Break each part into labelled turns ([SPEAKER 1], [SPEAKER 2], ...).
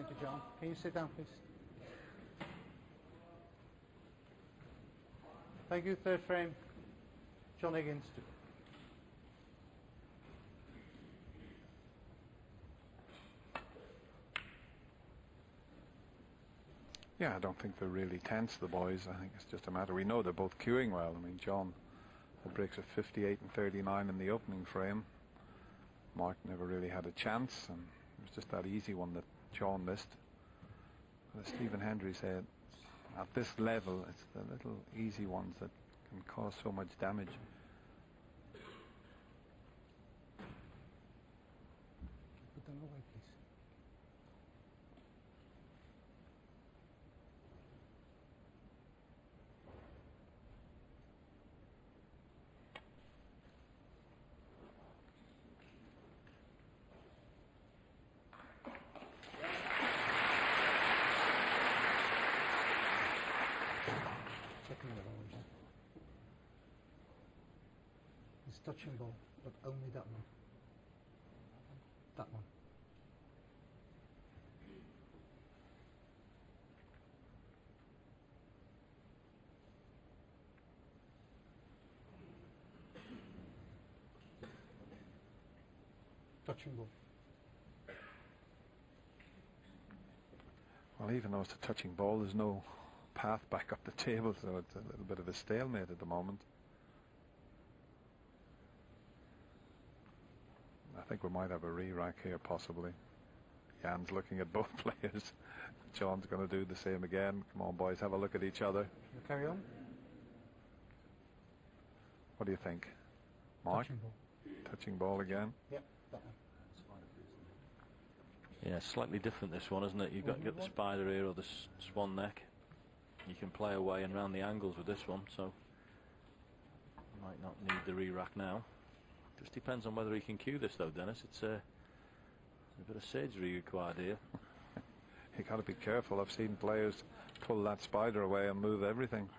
[SPEAKER 1] Thank you, John. Can you sit down, please? Thank you. Third frame, John Higgins.
[SPEAKER 2] Yeah, I don't think they're really tense, the boys. I think it's just a matter. We know they're both queuing well. I mean, John had breaks of 58 and 39 in the opening frame. Mark never really had a chance, and it was just that easy one that John missed. But as Stephen Hendry said, at this level, it's the little easy ones that can cause so much damage.
[SPEAKER 1] Put them away, please. It's touching ball, but only that one. That one. Touching ball.
[SPEAKER 2] Well, even though it's a touching ball, there's no path back up the table, so it's a little bit of a stalemate at the moment. I think we might have a re-rack here, possibly. Jan's looking at both players. John's going to do the same again. Come on, boys, have a look at each other.
[SPEAKER 1] You carry on.
[SPEAKER 2] What do you think, Mark?
[SPEAKER 1] Touching ball.
[SPEAKER 2] Touching ball again.
[SPEAKER 1] Yep, that one.
[SPEAKER 3] Yeah, slightly different this one, isn't it? You've got the spider here or the swan neck. You can play away and round the angles with this one, so you might not need the re-rack now. Just depends on whether he can cue this, though, Dennis. It's a bit of surgery required here.
[SPEAKER 2] You got to be careful. I've seen players pull that spider away and move everything.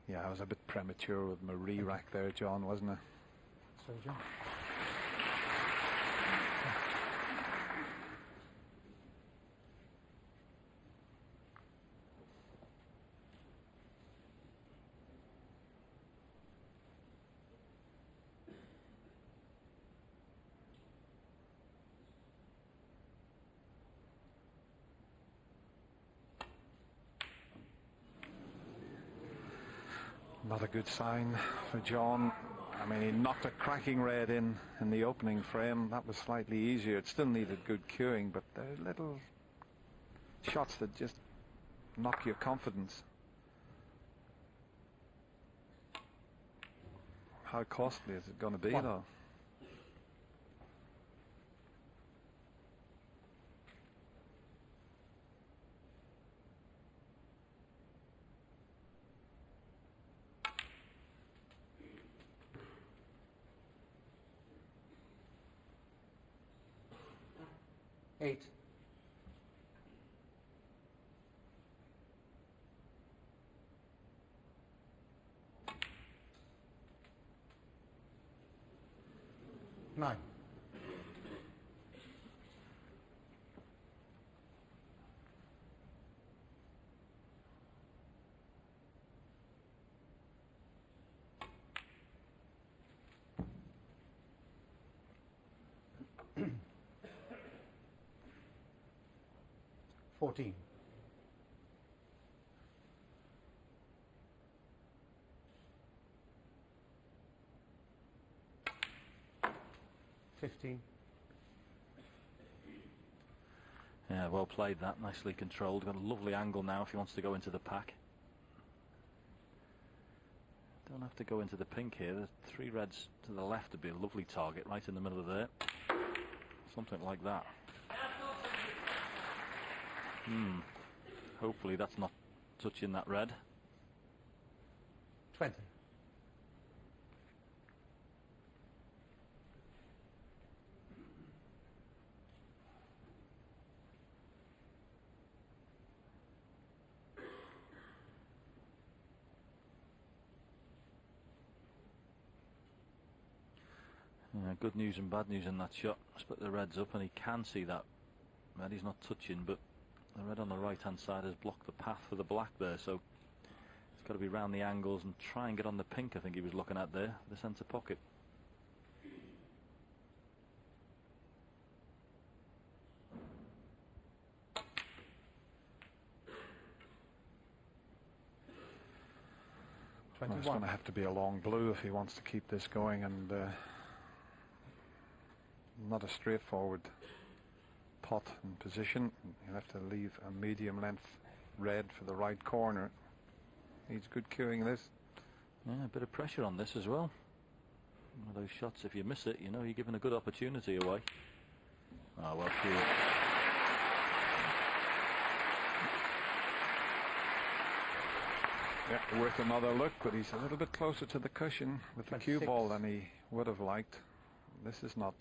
[SPEAKER 2] Yeah, I was a bit premature with my re-rack there, John, wasn't I?
[SPEAKER 1] Sorry, John.
[SPEAKER 2] Not a good sign for John. I mean, he knocked a cracking red in the opening frame. That was slightly easier. It still needed good cueing, but there are little shots that just knock your confidence. How costly is it going to be, though?
[SPEAKER 1] Eight. Nine. Fourteen. 15.
[SPEAKER 3] Yeah, well played that. Nicely controlled. Got a lovely angle now if he wants to go into the pack. Don't have to go into the pink here. The three reds to the left would be a lovely target right in the middle of there. Something like that. Hopefully that's not touching that red.
[SPEAKER 1] 20.
[SPEAKER 3] Yeah, good news and bad news in that shot. Split the reds up, and he can see that red. He's not touching, but the red on the right hand side has blocked the path for the black there, so he's got to be round the angles and try and get on the pink. I think he was looking at there, the centre pocket.
[SPEAKER 2] Well, it's going to have to be a long blue if he wants to keep this going, and not a straightforward pot in position. He'll have to leave a medium length red for the right corner. Needs good cueing this.
[SPEAKER 3] Yeah, a bit of pressure on this as well. One of those shots, if you miss it, you know you're giving a good opportunity away. Oh, well cued.
[SPEAKER 2] Yeah, worth another look, but he's a little bit closer to the cushion with the cue ball than he would have liked. This is not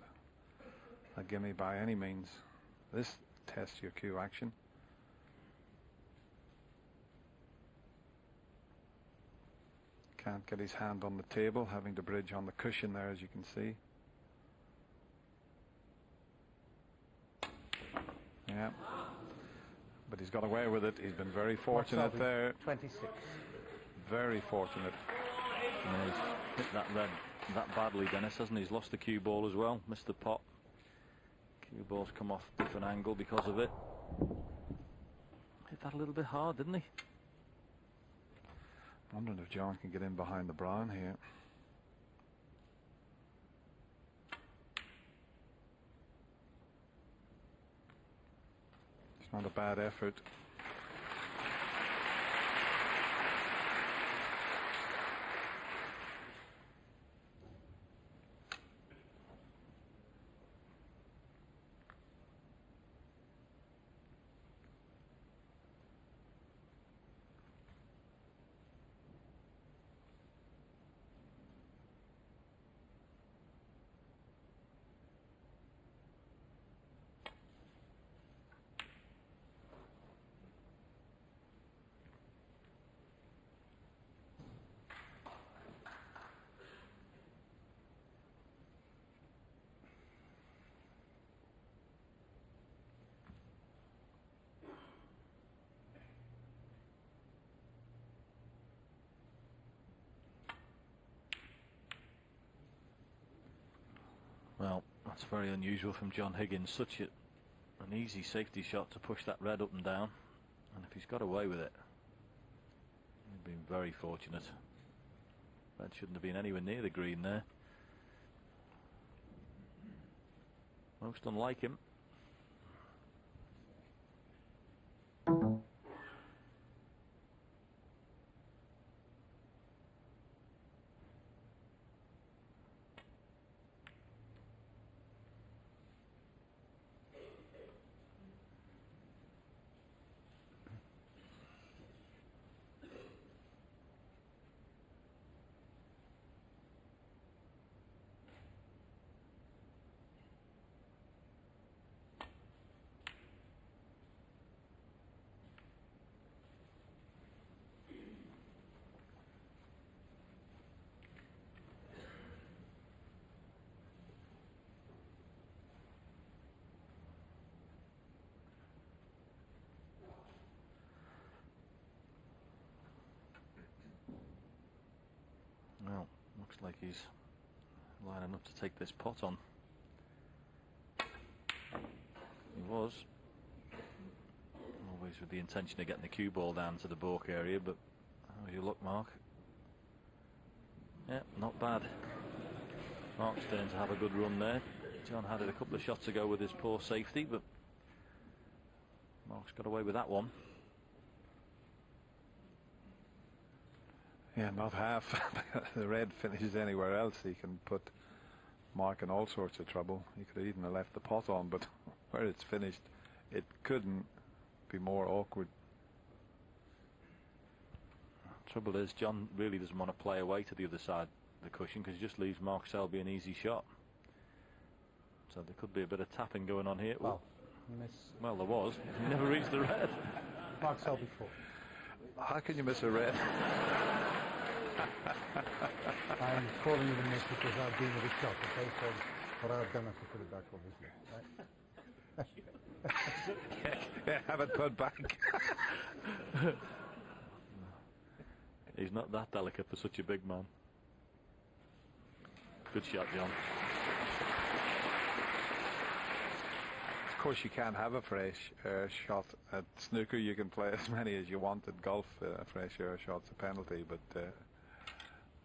[SPEAKER 2] a gimme by any means. This tests your cue action. Can't get his hand on the table, having to bridge on the cushion there, as you can see. Yeah, but he's got away with it. He's been very fortunate there.
[SPEAKER 1] 26.
[SPEAKER 2] Very fortunate.
[SPEAKER 3] Yeah, he's hit that red that badly, Dennis, hasn't he? He's lost the cue ball as well, missed the pot. Cue ball's come off a different angle because of it. Hit that a little bit hard, didn't he?
[SPEAKER 2] Wondering if John can get in behind the brown here. It's not a bad effort.
[SPEAKER 3] Well, that's very unusual from John Higgins. Such an easy safety shot to push that red up and down. And if he's got away with it, he's been very fortunate. Red shouldn't have been anywhere near the green there. Most unlike him. Well, looks like he's lining up to take this pot on. He was. Always with the intention of getting the cue ball down to the balk area, but how's your luck, Mark? Yeah, not bad. Mark's turn to have a good run there. John had it a couple of shots ago with his poor safety, but Mark's got away with that one.
[SPEAKER 2] Yeah, not half. The red finishes anywhere else, he can put Mark in all sorts of trouble. He could even have left the pot on, but where it's finished, it couldn't be more awkward.
[SPEAKER 3] Trouble is, John really doesn't want to play away to the other side of the cushion because he just leaves Mark Selby an easy shot. So there could be a bit of tapping going on here.
[SPEAKER 1] Well, miss.
[SPEAKER 3] Well, there was. He never reached the red.
[SPEAKER 1] Mark Selby 4.
[SPEAKER 2] How can you miss a red?
[SPEAKER 1] And calling it a miss because I've been with a shot, okay? So what I've done, I have to put it back, obviously. Right?
[SPEAKER 2] Yeah, have it put back.
[SPEAKER 3] He's not that delicate for such a big man. Good shot, John.
[SPEAKER 2] Of course, you can't have a fresh shot at snooker. You can play as many as you want at golf. A fresh shot's a penalty, but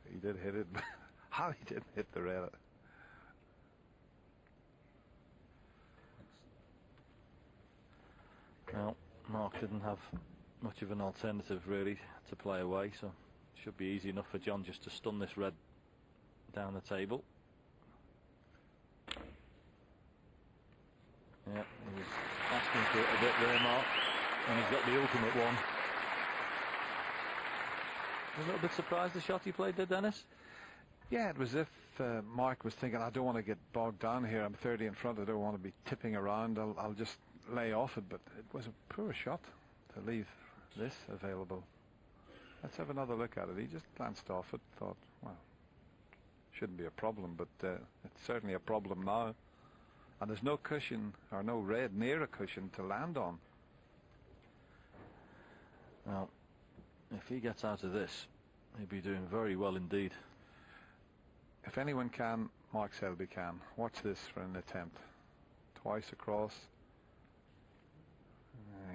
[SPEAKER 2] he did hit it. How he didn't hit the rail.
[SPEAKER 3] Well, Mark didn't have much of an alternative really to play away, so it should be easy enough for John just to stun this red down the table. Yeah, he was asking for it a bit there, Mark, and he's got the ultimate one. A little bit surprised the shot he played there, Dennis?
[SPEAKER 2] Yeah, it was as if Mark was thinking, I don't want to get bogged down here. I'm 30 in front. I don't want to be tipping around. I'll just lay off it. But it was a poor shot to leave this available. Let's have another look at it. He just glanced off it, thought, well, shouldn't be a problem, but it's certainly a problem now. And there's no cushion or no red near a cushion to land on.
[SPEAKER 3] Well, if he gets out of this, he'll be doing very well indeed.
[SPEAKER 2] If anyone can, Mark Selby can. Watch this for an attempt. Twice across.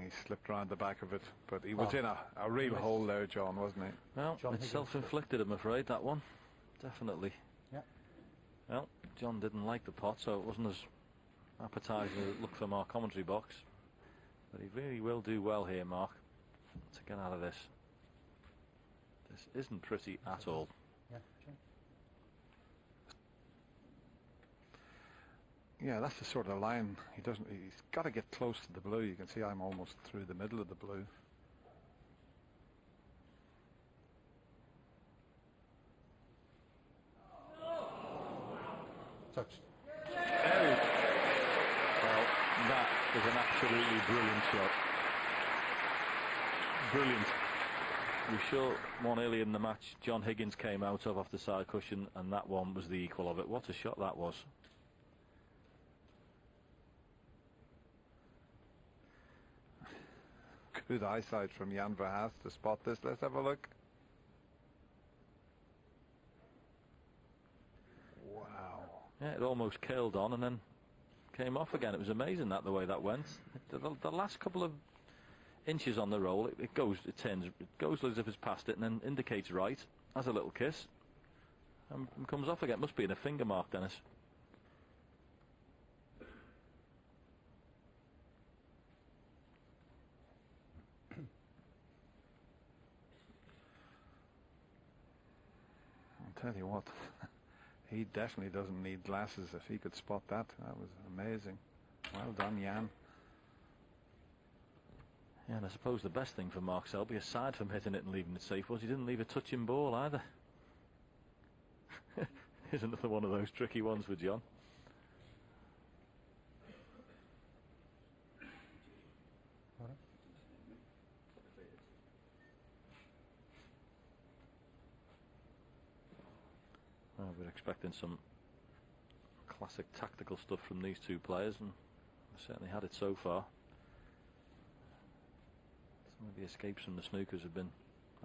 [SPEAKER 2] He slipped around the back of it, but he was in a real hole there, John, wasn't he?
[SPEAKER 3] Well,
[SPEAKER 1] John
[SPEAKER 3] it's
[SPEAKER 1] Higgins.
[SPEAKER 3] Self-inflicted, I'm afraid, that one. Definitely.
[SPEAKER 1] Yeah.
[SPEAKER 3] Well, John didn't like the pot, so it wasn't as appetising as it looked from our commentary box. But he really will do well here, Mark, to get out of this. This isn't pretty at all.
[SPEAKER 1] Yeah.
[SPEAKER 2] Yeah, that's the sort of line he's got to get close to the blue. You can see I'm almost through the middle of the blue.
[SPEAKER 1] Touched.
[SPEAKER 3] Well, that is an absolutely brilliant shot. Brilliant. We saw one earlier in the match John Higgins came out of off the side cushion, and that one was the equal of it. What a shot that was.
[SPEAKER 2] Good eyesight from Jan Verhaas to spot this. Let's have a look. Wow.
[SPEAKER 3] Yeah, it almost curled on and then came off again. It was amazing the way that went. The last couple of inches on the roll, it goes as if it's past it and then indicates right, has a little kiss, and comes off again. It must be in a finger mark, Dennis.
[SPEAKER 2] I'll tell you what, he definitely doesn't need glasses if he could spot that. That was amazing. Well done, Jan.
[SPEAKER 3] Yeah, and I suppose the best thing for Mark Selby, aside from hitting it and leaving it safe, was he didn't leave a touching ball either. Here's another one of those tricky ones for John. Well, we're expecting some classic tactical stuff from these two players, and they've certainly had it so far. Some of the escapes from the snookers have been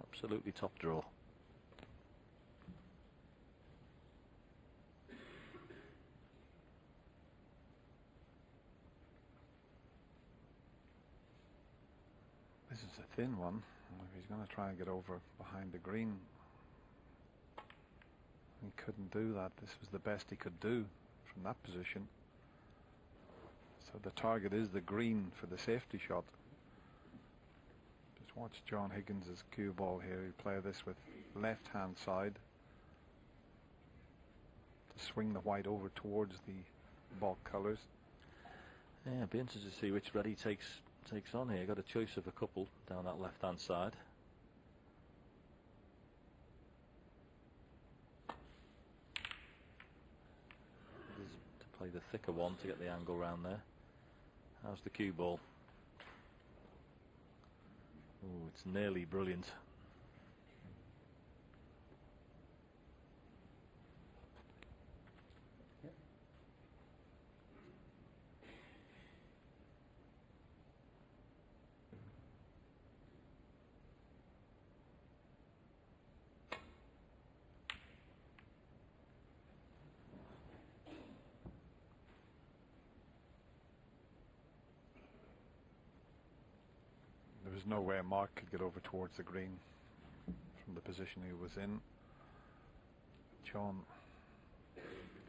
[SPEAKER 3] absolutely top draw.
[SPEAKER 2] This is a thin one. If he's going to try and get over behind the green, he couldn't do that. This was the best he could do from that position. So the target is the green for the safety shot. Just watch John Higgins' cue ball here. He'll play this with left hand side to swing the white over towards the balk colours.
[SPEAKER 3] Yeah, it'd be interesting to see which red he takes on here. Got a choice of a couple down that left hand side. To play the thicker one to get the angle round there. How's the cue ball? Oh, it's nearly brilliant.
[SPEAKER 2] there's no way Mark could get over towards the green from the position he was in. John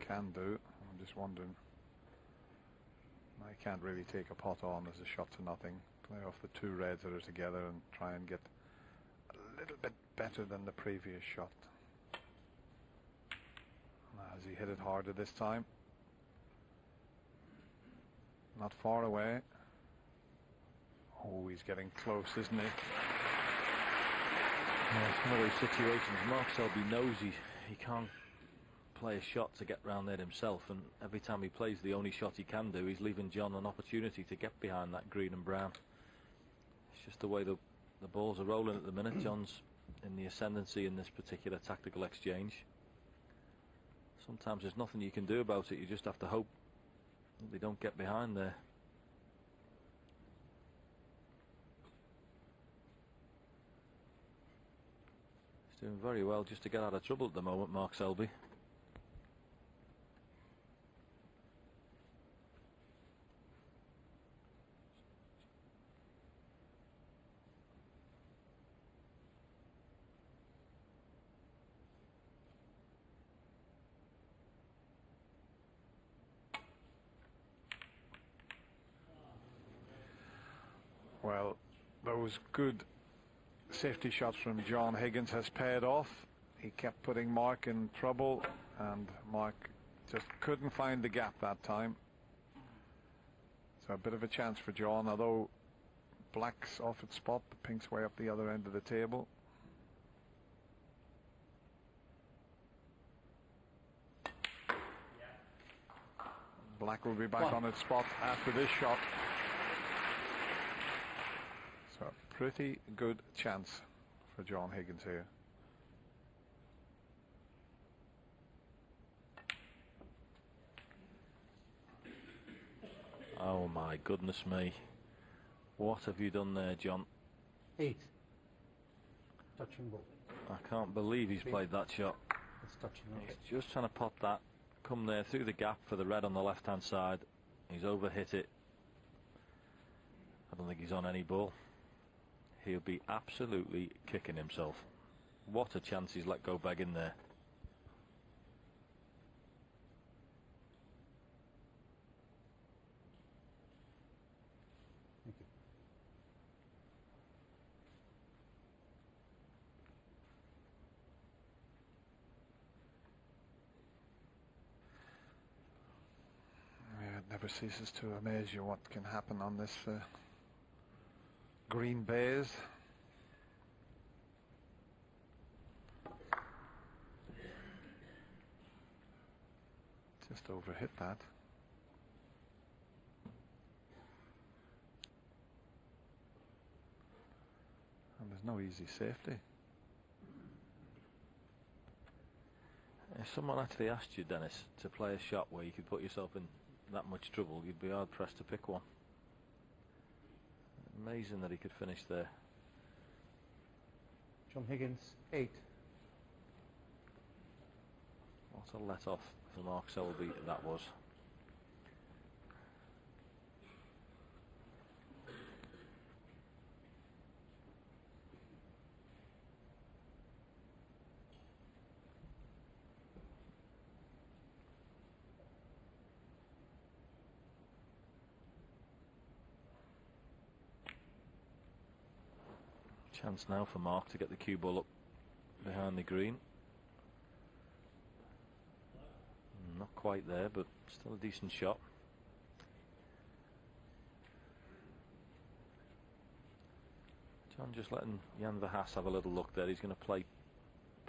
[SPEAKER 2] can do. I'm just wondering. I can't really take a pot on as a shot to nothing. Play off the two reds that are together and try and get a little bit better than the previous shot. Has he hit it harder this time? Not far away. Oh, he's getting close, isn't he?
[SPEAKER 3] Yeah, it's one of those situations. Mark Selby knows he can't play a shot to get round there himself, and every time he plays the only shot he can do, he's leaving John an opportunity to get behind that green and brown. It's just the way the balls are rolling at the minute. John's in the ascendancy in this particular tactical exchange. Sometimes there's nothing you can do about it. You just have to hope that they don't get behind there. He's doing very well just to get out of trouble at the moment, Mark Selby.
[SPEAKER 2] Well, those good safety shots from John Higgins has paid off. He kept putting Mark in trouble, and Mark just couldn't find the gap that time. So a bit of a chance for John, although black's off its spot, the pink's way up the other end of the table. Black will be back on its spot after this shot. So a pretty good chance for John Higgins here.
[SPEAKER 3] Oh my goodness me. What have you done there, John?
[SPEAKER 1] 8. Touching ball.
[SPEAKER 3] I can't believe he's played that shot.
[SPEAKER 1] It's touching.
[SPEAKER 3] He's just trying to pop that, come there through the gap for the red on the left hand side. He's overhit it. I don't think he's on any ball. He'll be absolutely kicking himself. What a chance he's let go back in there.
[SPEAKER 1] Thank you.
[SPEAKER 2] Yeah, it never ceases to amaze you what can happen on this green baize. Just overhit that. And there's no easy safety.
[SPEAKER 3] If someone actually asked you, Dennis, to play a shot where you could put yourself in that much trouble, you'd be hard pressed to pick one. Amazing that he could finish there.
[SPEAKER 1] John Higgins, 8.
[SPEAKER 3] What a let off for Mark Selby that was. Chance now for Mark to get the cue ball up behind the green. Not quite there, but still a decent shot. John just letting Jan Verhaas have a little look there. He's going to play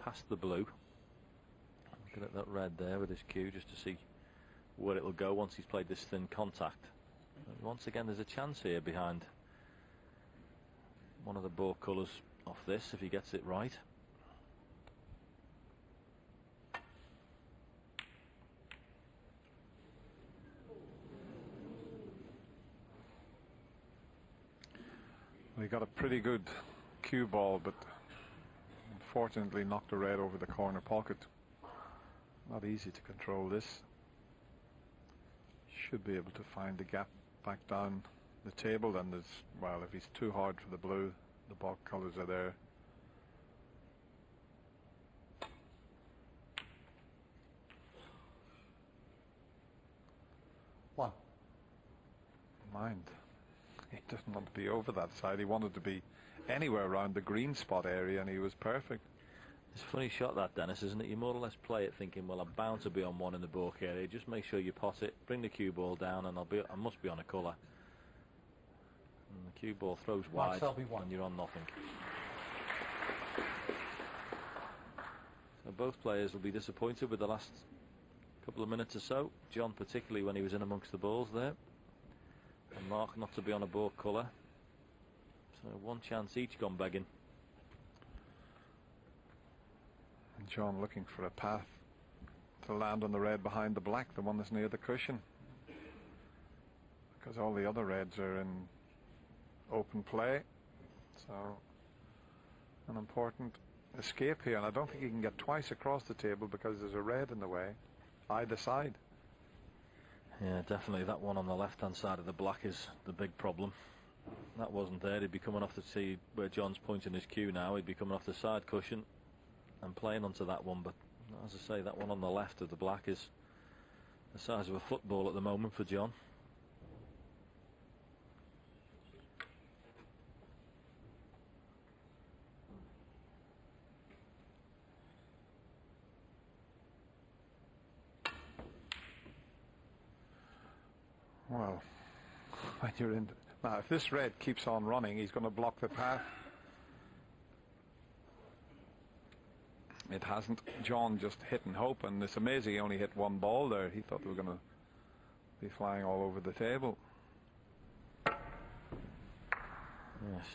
[SPEAKER 3] past the blue. Looking at that red there with his cue just to see where it will go once he's played this thin contact. And once again, there's a chance here behind one of the ball colours off this if he gets it right.
[SPEAKER 2] He got a pretty good cue ball, but unfortunately knocked the red over the corner pocket. Not easy to control this. Should be able to find the gap back down the table, and there's, well, if he's too hard for the blue, The bog colours are there.
[SPEAKER 1] One.
[SPEAKER 2] Mind. He doesn't want to be over that side. He wanted to be anywhere around the green spot area, and he was perfect.
[SPEAKER 3] It's a funny shot that, Dennis, isn't it? You more or less play it thinking, well, I'm bound to be on one in the balk area. Just make sure you pot it, bring the cue ball down, and I must be on a colour. And the cue ball throws wide, and you're on nothing. So both players will be disappointed with the last couple of minutes or so. John particularly when he was in amongst the balls there. And Mark not to be on a balk colour. So one chance each gone begging.
[SPEAKER 2] And John looking for a path to land on the red behind the black, the one that's near the cushion. Because all the other reds are in open play. So an important escape here, and I don't think he can get twice across the table because there's a red in the way either side.
[SPEAKER 3] Yeah, definitely that one on the left hand side of the black is the big problem. That wasn't there. He'd be coming off the tee where John's pointing his cue now. He'd be coming off the side cushion and playing onto that one, but as I say, that one on the left of the black is the size of a football at the moment for John.
[SPEAKER 2] Well, when you're in now, if this red keeps on running, he's going to block the path. It hasn't. John just hit and hope, and it's amazing he only hit one ball there. He thought they were going to be flying all over the table.
[SPEAKER 3] Yes,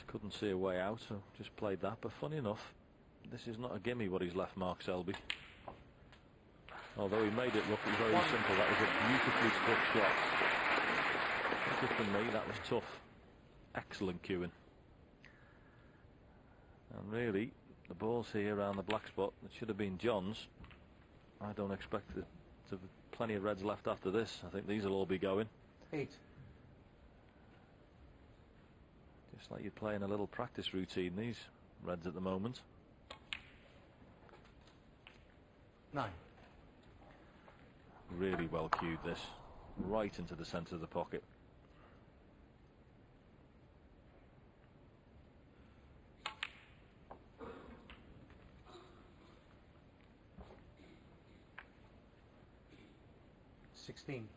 [SPEAKER 3] couldn't see a way out, so just played that. But funny enough, this is not a gimme what he's left Mark Selby. Although he made it look very simple, that was a beautifully struck shot. For me, that was tough. Excellent cueing. And really, the ball's here around the black spot. It should have been John's. I don't expect to have plenty of reds left after this. I think these will all be going.
[SPEAKER 1] 8.
[SPEAKER 3] Just like you're playing a little practice routine, these reds at the moment.
[SPEAKER 1] 9.
[SPEAKER 3] Really well cued this. Right into the centre of the pocket.
[SPEAKER 1] 16.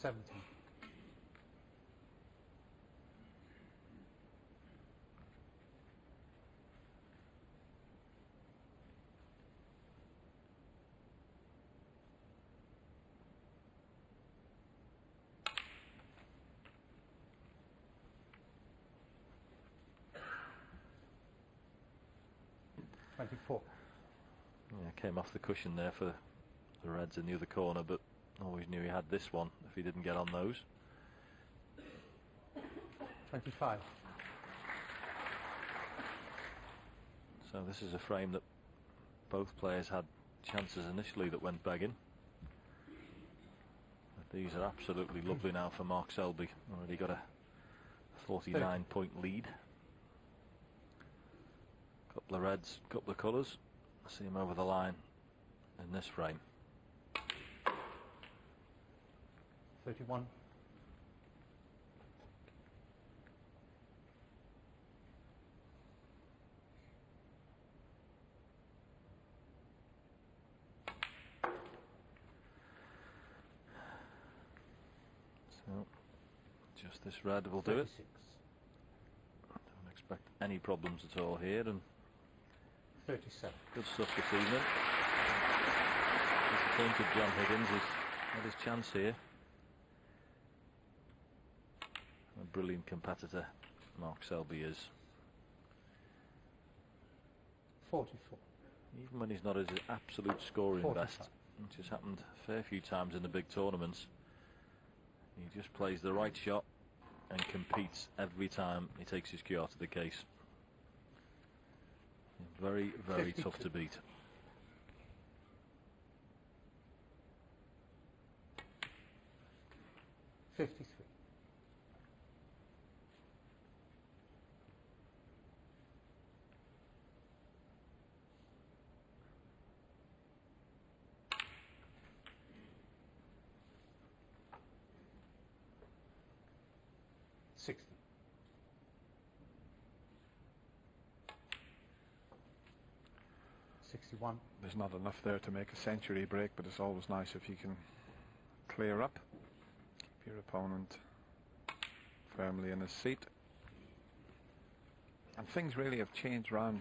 [SPEAKER 1] 17. 24.
[SPEAKER 3] Yeah, came off the cushion there for the reds in the other corner, but always knew he had this one if he didn't get on those.
[SPEAKER 1] 25.
[SPEAKER 3] So this is a frame that both players had chances initially that went begging. But these are absolutely lovely now for Mark Selby. Already got a 49-point lead. Couple of reds, couple of colours. I see him over the line in this frame.
[SPEAKER 1] 31.
[SPEAKER 3] 'Just this red will do
[SPEAKER 1] 36.
[SPEAKER 3] it. Don't expect any problems at all here, and
[SPEAKER 1] 37.
[SPEAKER 3] good stuff this evening. Disappointed John Higgins has had his chance here. A brilliant competitor Mark Selby is.
[SPEAKER 1] 44.
[SPEAKER 3] Even when he's not at his absolute scoring
[SPEAKER 1] 45.
[SPEAKER 3] best, which has happened a fair few times in the big tournaments, he just plays the right shot and competes every time he takes his cue out of the case. Very, very
[SPEAKER 1] 52.
[SPEAKER 3] tough to beat.
[SPEAKER 1] $53. 60. $61.
[SPEAKER 2] There's not enough there to make a century break, but it's always nice if you can clear up, keep your opponent firmly in his seat. And things really have changed round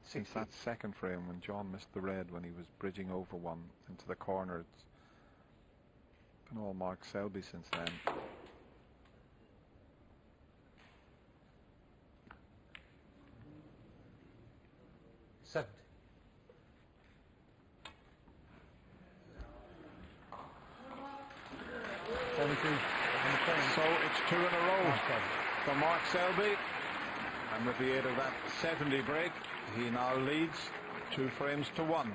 [SPEAKER 2] since that second frame when John missed the red when he was bridging over one into the corner. It's been all Mark Selby since then.
[SPEAKER 1] $70.
[SPEAKER 2] So it's 2 in a row for Mark Selby, and with the aid of that 70 break, he now leads 2 frames to 1.